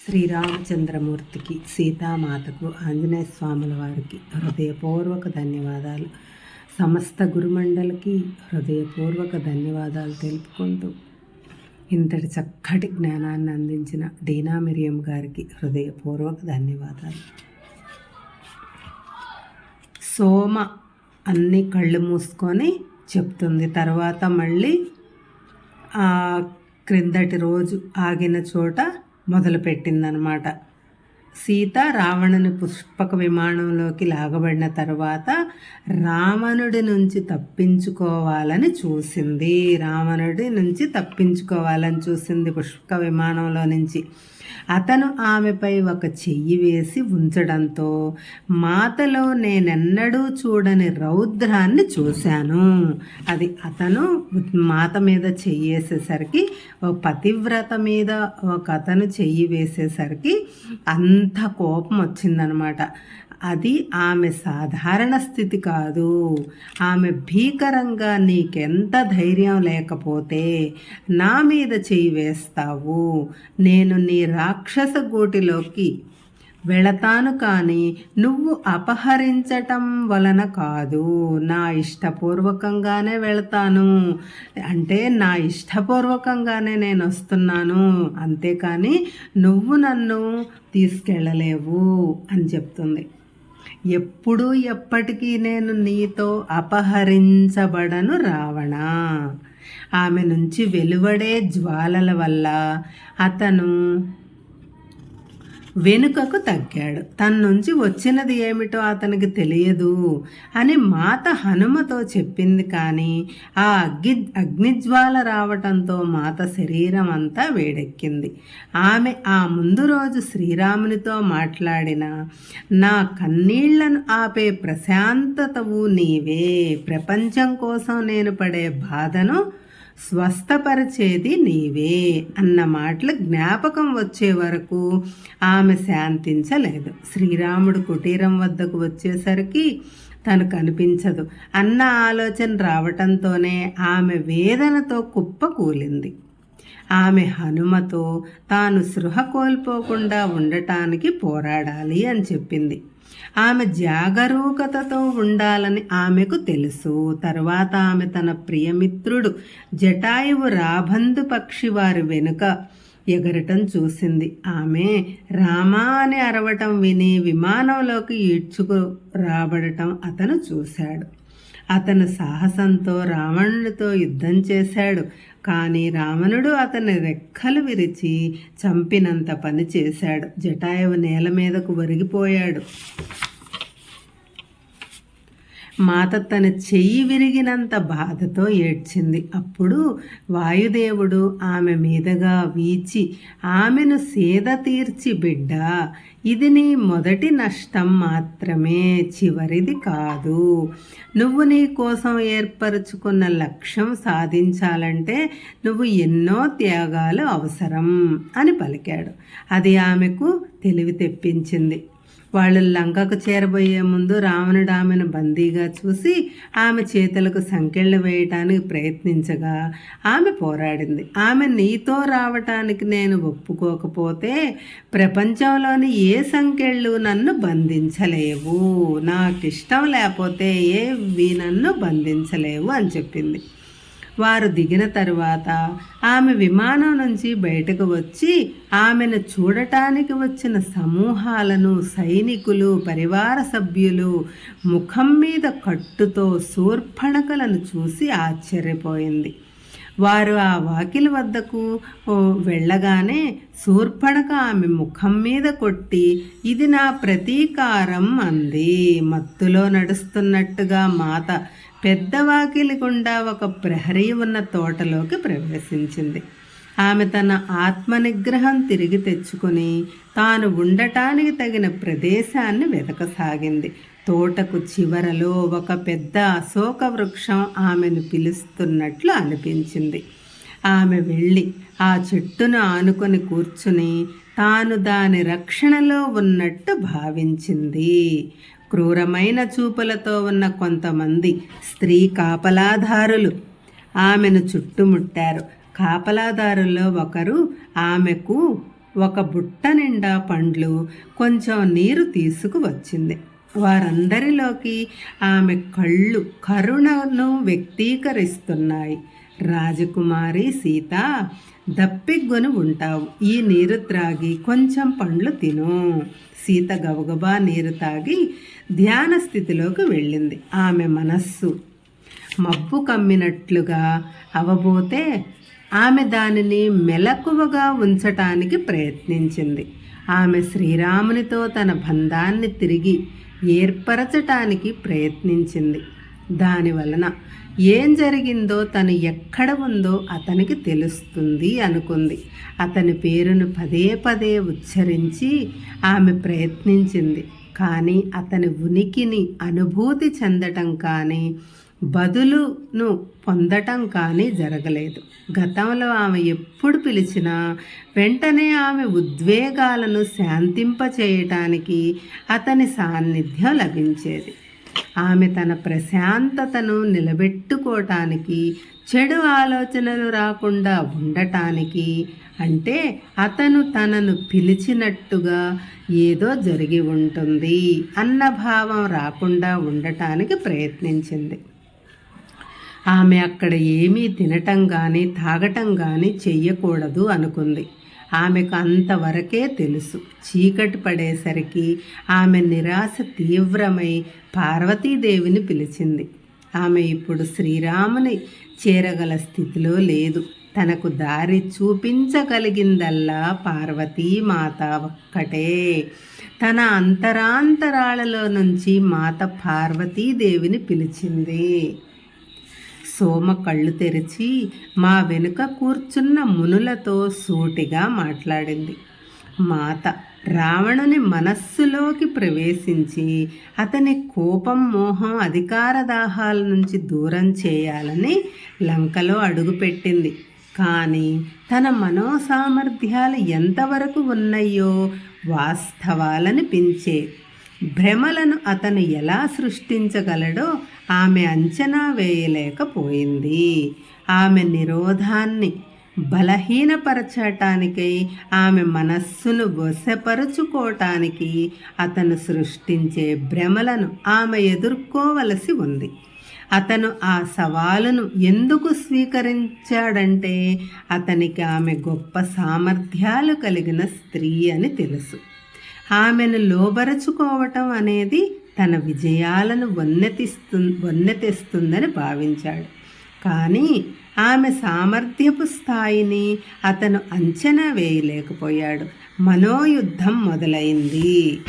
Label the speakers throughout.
Speaker 1: శ్రీరామచంద్రమూర్తికి, సీతామాతకు, ఆంజనేయ స్వాముల వారికి హృదయపూర్వక ధన్యవాదాలు. సమస్త గురుమండలికి హృదయపూర్వక ధన్యవాదాలు తెలుపుకుంటూ ఇంతటి చక్కటి జ్ఞానాన్ని అందించిన డీనా మిరియం గారికి హృదయపూర్వక ధన్యవాదాలు. సోమ అన్ని కళ్ళు మూసుకొని చెప్తుంది. తర్వాత మళ్ళీ క్రిందటి రోజు ఆగిన చోట మొదలుపెట్టిందనమాట. సీత రావణుని పుష్పక విమానంలోకి లాగబడిన తర్వాత రావణుడి నుంచి తప్పించుకోవాలని చూసింది పుష్పక విమానంలో నుంచి. అతను ఆమెపై ఒక చెయ్యి వేసి ఉంచడంతో మాతలో నేనెన్నడూ చూడని రౌద్రాన్ని చూశాను. అది అతను మాత మీద చెయ్యి వేసేసరికి, పతివ్రత మీద ఒక అతను చెయ్యి వేసేసరికి అంత కోపం వచ్చిందనమాట. అది ఆమె సాధారణ స్థితి కాదు. ఆమె భీకరంగా, నీకెంత ధైర్యం లేకపోతే నా మీద చెయ్యి వేస్తావు, నేను నీ రాక్షస గూటిలోకి వెళతాను కానీ నువ్వు అపహరించటం వలన కాదు, నా ఇష్టపూర్వకంగానే వెళతాను. అంటే నా ఇష్టపూర్వకంగానే నేను వస్తున్నాను, అంతేకాని నువ్వు నన్ను తీసుకెళ్ళలేవు అని చెప్తుంది. ఎప్పుడూ ఎప్పటికీ నేను నీతో అపహరించబడను రావణ. ఆమె నుంచి వెలువడే జ్వాలల వల్ల అతను వెనుకకు తగ్గాడు. తన నుంచి వచ్చినది ఏమిటో అతనికి తెలియదు అని మాత హనుమతో చెప్పింది. కానీ ఆ అగ్నిజ్వాల రావటంతో మాత శరీరం అంతా వేడెక్కింది. ఆమె ఆ ముందు రోజు శ్రీరామునితో మాట్లాడిన, నా కన్నీళ్లను ఆపే ప్రశాంతతవు నీవే, ప్రపంచం కోసం నేను పడే బాధను స్వస్థపరిచేది నీవే అన్న మాటలు జ్ఞాపకం వచ్చే వరకు ఆమె శాంతించలేదు. శ్రీరాముడు కుటీరం వద్దకు వచ్చేసరికి తను కనిపించదు అన్న ఆలోచన రావటంతోనే ఆమె వేదనతో కుప్పకూలింది. ఆమె హనుమతో తాను సృహ కోల్పోకుండా ఉండటానికి పోరాడాలి అని చెప్పింది. ఆమె జాగరూకతతో ఉండాలని ఆమెకు తెలుసు. తర్వాత ఆమె తన ప్రియమిత్రుడు జటాయువు రాబందు పక్షి వారి వెనుక ఎగరటం చూసింది. ఆమె రామా అని అరవటం విని విమానంలోకి ఈడ్చుకు రాబడటం అతను చూశాడు. అతను సాహసంతో రావణుడితో యుద్ధం చేశాడు. కానీ రావణుడు అతని రెక్కలు విరిచి చంపినంత పని చేశాడు. జటాయువు నేల మీదకు ఒరిగిపోయాడు. మాత తన చెయ్యి విరిగినంత బాధతో ఏడ్చింది. అప్పుడు వాయుదేవుడు ఆమె మీదగా వీచి ఆమెను సేద తీర్చి, బిడ్డ, ఇది నీ మొదటి నష్టం మాత్రమే, చివరిది కాదు. నువ్వు నీ కోసం ఏర్పరచుకున్న లక్ష్యం సాధించాలంటే నువ్వు ఎన్నో త్యాగాలు అవసరం అని పలికాడు. అది ఆమెకు తెలివి తెప్పించింది. వాళ్ళు లంకకు చేరబోయే ముందు రావణుడు ఆమెను బందీగా చూసి ఆమె చేతులకు సంకెళ్ళు వేయటానికి ప్రయత్నించగా ఆమె పోరాడింది. ఆమె నీతో రావటానికి నేను ఒప్పుకోకపోతే ప్రపంచంలోని ఏ సంకెళ్ళు నన్ను బంధించలేవు, నాకు ఇష్టం లేకపోతే ఏవి నన్ను బంధించలేవు అని చెప్పింది. వారు దిగిన తరువాత ఆమె విమానం నుంచి బయటకు వచ్చి ఆమెను చూడటానికి వచ్చిన సమూహాలను, సైనికులు, పరివార సభ్యులు ముఖం మీద కట్టుతో శూర్పణఖలను చూసి ఆశ్చర్యపోయింది. వారు ఆ వాకిలి వద్దకు వెళ్ళగానే శూర్పణఖ ఆమె ముఖం మీద కొట్టి, ఇది నా ప్రతీకారం అంది. మత్తులో నడుస్తున్నట్టుగా మాత పెద్ద వాకిలి గుండా ఒక ప్రహరీ ఉన్న తోటలోకి ప్రవేశించింది. ఆమె తన ఆత్మనిగ్రహం తిరిగి తెచ్చుకుని తాను ఉండటానికి తగిన ప్రదేశాన్ని వెతకసాగింది. తోటకు చివరలో ఒక పెద్ద అశోక వృక్షం ఆమెను పిలుస్తున్నట్లు అనిపించింది. ఆమె వెళ్ళి ఆ చెట్టును ఆనుకొని కూర్చుని తాను దాని రక్షణలో ఉన్నట్టు భావించింది. క్రూరమైన చూపులతో ఉన్న కొంతమంది స్త్రీ కాపలాదారులు ఆమెను చుట్టుముట్టారు. కాపలాదారుల్లో ఒకరు ఆమెకు ఒక బుట్ట నిండా పండ్లు, కొంచెం నీరు తీసుకువచ్చింది. వారందరిలోకి ఆమె కళ్ళు కరుణను వ్యక్తీకరిస్తున్నాయి. రాజకుమారి సీత, దప్పిగొని ఉంటావు, ఈ నీరు త్రాగి కొంచెం పండ్లు తిను. సీత గబగబా నీరు తాగి ధ్యాన స్థితిలోకి వెళ్ళింది. ఆమె మనస్సు మబ్బు కమ్మినట్లుగా అవబోతే ఆమె దానిని మెలకువగా ఉంచటానికి ప్రయత్నించింది. ఆమె శ్రీరామునితో తన బంధాన్ని తిరిగి ఏర్పరచటానికి ప్రయత్నించింది. దానివలన ఏం జరిగిందో తను ఎక్కడ ఉందో అతనికి తెలుస్తుంది అనుకుంది. అతని పేరును పదే పదే ఉచ్చరించి ఆమె ప్రయత్నించింది. కానీ అతని ఉనికిని అనుభూతి చెందటం కానీ బదులును పొందటం కానీ జరగలేదు. గతంలో ఆమె ఎప్పుడు పిలిచినా వెంటనే ఆమె ఉద్వేగాలను శాంతింపచేయటానికి అతని సాన్నిధ్యం లభించేది. ఆమె తన ప్రశాంతతను నిలబెట్టుకోవటానికి, చెడు ఆలోచనలు రాకుండా ఉండటానికి, అంటే అతను తనను పిలిచినట్టుగా ఏదో జరిగి ఉంటుంది అన్న భావం రాకుండా ఉండటానికి ప్రయత్నించింది. ఆమె అక్కడ ఏమీ తినటం కానీ తాగటం కానీ చెయ్యకూడదు అనుకుంది. ఆమెకు అంతవరకే తెలుసు. చీకటి పడేసరికి ఆమె నిరాశ తీవ్రమై పార్వతీదేవిని పిలిచింది. ఆమె ఇప్పుడు శ్రీరాముని చేరగల స్థితిలో లేదు. తనకు దారి చూపించగలిగిందల్లా పార్వతీమాత ఒక్కటే. తన అంతరాంతరాలలో నుంచి మాత పార్వతీదేవిని పిలిచింది. సోమ కళ్ళు తెరిచి మా వెనుక కూర్చున్న మునులతో సూటిగా మాట్లాడింది. మాత రావణుని మనస్సులోకి ప్రవేశించి అతని కోపం, మోహం, అధికార దాహాల నుంచి దూరం చేయాలని లంకలో అడుగుపెట్టింది. కానీ తన మనోసామర్థ్యాలు ఎంతవరకు ఉన్నాయో వాస్తవాలనిపించే భ్రమలను అతను ఎలా సృష్టించగలడో ఆమె అంచనా వేయలేకపోయింది. ఆమె నిరోధాన్ని బలహీనపరచటానికై, ఆమె మనస్సును వశపరుచుకోవటానికి అతను సృష్టించే భ్రమలను ఆమె ఎదుర్కోవలసి ఉంది. అతను ఆ సవాలును ఎందుకు స్వీకరించాడంటే అతనికి ఆమె గొప్ప సామర్థ్యాలు కలిగిన స్త్రీ అని తెలుసు. ఆమెను లోబరచుకోవటం అనేది తన విజయాలను వన్నెతెస్తుందని భావించాడు. కానీ ఆమె సామర్థ్యపు స్థాయిని అతను అంచనా వేయలేకపోయాడు. మనోయుద్ధం మొదలైంది.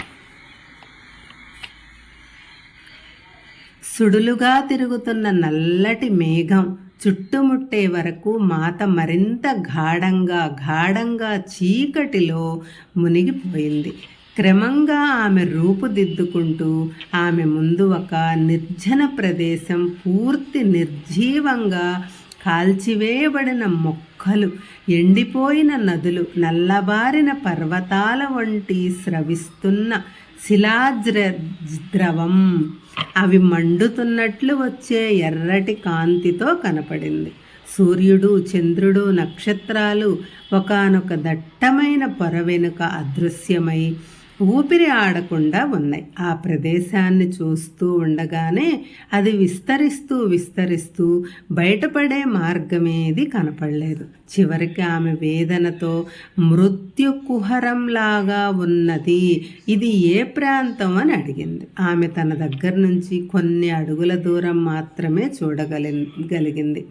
Speaker 1: సుడులుగా తిరుగుతున్న నల్లటి మేఘం చుట్టుముట్టే వరకు మాత మరింత గాఢంగా చీకటిలో మునిగిపోయింది. క్రమంగా ఆమె రూపుదిద్దుకుంటూ ఆమె ముందు ఒక నిర్జన ప్రదేశం, పూర్తి నిర్జీవంగా కాల్చివేయబడిన మొక్కలు, ఎండిపోయిన నదులు, నల్లబారిన పర్వతాల వంటి స్రవిస్తున్న శిలాద్రవం, అవి మండుతున్నట్లు వచ్చే ఎర్రటి కాంతితో కనపడింది. సూర్యుడు, చంద్రుడు, నక్షత్రాలు ఒకానొక దట్టమైన పొర వెనుక అదృశ్యమై ఊపిరి ఆడకుండా ఉన్నాయి. ఆ ప్రదేశాన్ని చూస్తూ ఉండగానే అది విస్తరిస్తూ బయటపడే మార్గమేది కనపడలేదు. చివరికి ఆమె వేదనతో మృత్యు కుహరంలాగా ఉన్నది. ఇది ఏ ప్రాంతం అని అడిగింది. ఆమె తన దగ్గర నుంచి కొన్ని అడుగుల దూరం మాత్రమే చూడగలిగింది.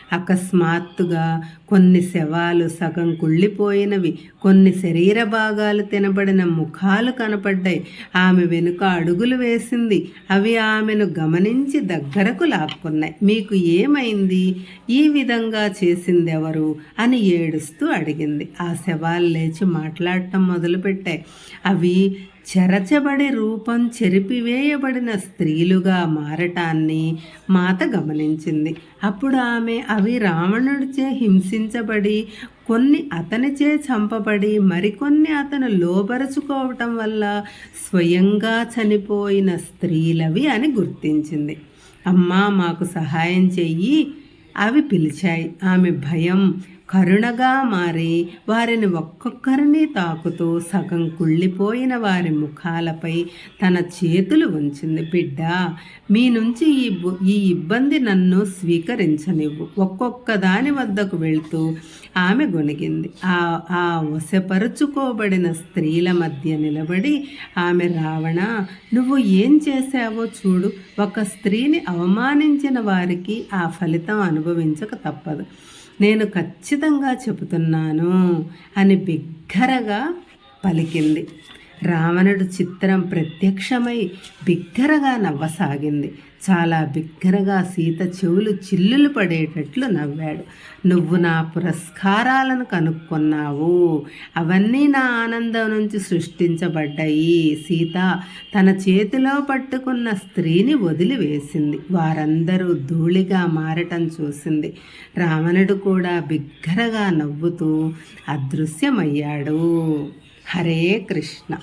Speaker 1: అకస్మాత్తుగా కొన్ని శవాలు, సగం కుళ్ళిపోయినవి, కొన్ని శరీర భాగాలు తినబడిన ముఖాలు కనపడ్డాయి. ఆమె వెనుక అడుగులు వేసింది. అవి ఆమెను గమనించి దగ్గరకు లాక్కున్నాయి. మీకు ఏమైంది? ఈ విధంగా చేసిందెవరు అని ఏడుస్తూ అడిగింది. ఆ శవాలు లేచి మాట్లాడటం మొదలుపెట్టాయి. అవి చెరచబడి రూపం చెరిపివేయబడిన స్త్రీలుగా మారటాన్ని మాత గమనించింది. అప్పుడు ఆమె అవి రావణుడిచే హింసించబడి, కొన్ని అతనిచే చంపబడి, మరికొన్ని అతను లోబరుచుకోవటం వల్ల స్వయంగా చనిపోయిన స్త్రీలవి అని గుర్తించింది. అమ్మా, మాకు సహాయం చెయ్యి అవి పిలిచాయి. ఆమె భయం కరుణగా మారి వారిని ఒక్కొక్కరిని తాకుతూ సగం కుళ్ళిపోయిన వారి ముఖాలపై తన చేతులు ఉంచింది. బిడ్డ, మీ నుంచి ఈ ఇబ్బంది నన్ను స్వీకరించనివ్వు. ఒక్కొక్క దాని వద్దకు వెళ్తూ ఆమె గొణిగింది. ఆ వశపరుచుకోబడిన స్త్రీల మధ్య నిలబడి ఆమె, రావణ, నువ్వు ఏం చేశావో చూడు. ఒక స్త్రీని అవమానించిన వారికి ఆ ఫలితం అనుభవించక తప్పదు. నేను ఖచ్చితంగా చెబుతున్నాను అని బిగ్గరగా పలికింది. రావణుడు చిత్రం ప్రత్యక్షమై బిగ్గరగా నవ్వసాగింది. చాలా బిగ్గరగా సీత చెవులు చిల్లులు పడేటట్లు నవ్వాడు. నువ్వు నా పురస్కారాలను కనుక్కున్నావు, అవన్నీ నా ఆనందం నుంచి సృష్టించబడ్డాయి. సీత తన చేతిలో పట్టుకున్న స్త్రీని వదిలివేసింది. వారందరూ ధూళిగా మారటం చూసింది. రావణుడు కూడా బిగ్గరగా నవ్వుతూ అదృశ్యమయ్యాడు. హరే కృష్ణ.